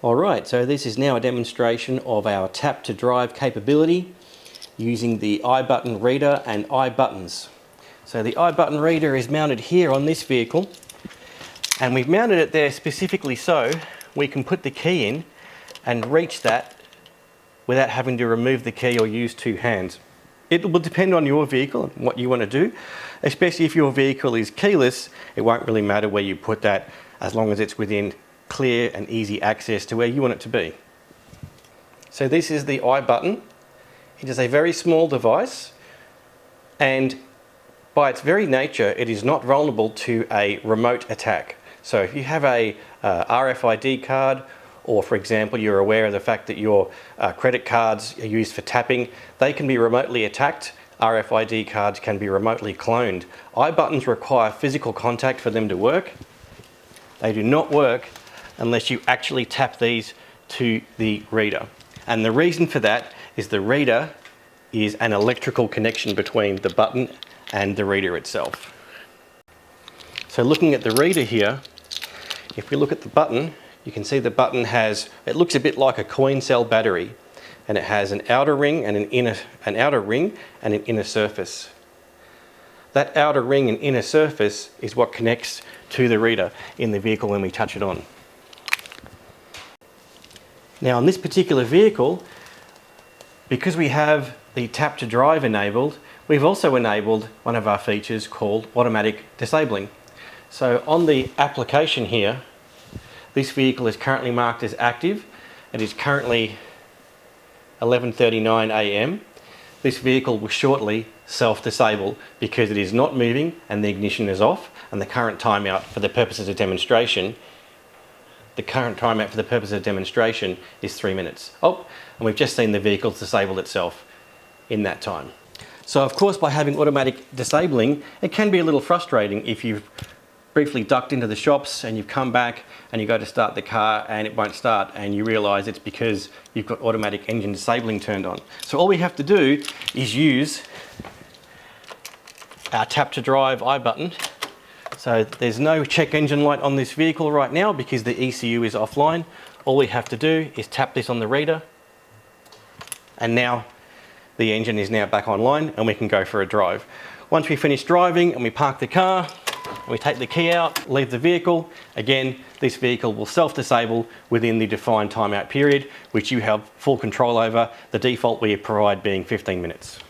Alright, so this is now a demonstration of our tap to drive capability using the iButton reader and iButtons. So the iButton reader is mounted here on this vehicle, and we've mounted it there specifically so we can put the key in and reach that without having to remove the key or use two hands. It will depend on your vehicle and what you want to do. Especially if your vehicle is keyless, it won't really matter where you put that as long as it's within clear and easy access to where you want it to be. So this is the iButton. It is a very small device, and by its very nature it is not vulnerable to a remote attack. So if you have a RFID card, or for example you're aware of the fact that your credit cards are used for tapping, they can be remotely attacked. RFID cards can be remotely cloned. iButtons require physical contact for them to work. They do not work unless you actually tap these to the reader. And the reason for that is the reader is an electrical connection between the button and the reader itself. So looking at the reader here, if we look at the button, you can see the button has, it looks a bit like a coin cell battery, and it has an outer ring and an inner surface. That outer ring and inner surface is what connects to the reader in the vehicle when we touch it on. Now on this particular vehicle, because we have the tap to drive enabled, we've also enabled one of our features called automatic disabling. So on the application here, this vehicle is currently marked as active. It is currently 11:39 AM. This vehicle will shortly self-disable because it is not moving and the ignition is off, and the current timeout for the purposes of demonstration is 3 minutes. Oh, and we've just seen the vehicle disable itself in that time. So of course, by having automatic disabling, it can be a little frustrating if you've briefly ducked into the shops and you've come back and you go to start the car and it won't start, and you realise it's because you've got automatic engine disabling turned on. So all we have to do is use our tap to drive iButton. So there's no check engine light on this vehicle right now because the ECU is offline. All we have to do is tap this on the reader, and now the engine is now back online and we can go for a drive. Once we finish driving and we park the car, we take the key out, leave the vehicle, again, this vehicle will self-disable within the defined timeout period, which you have full control over, the default we provide being 15 minutes.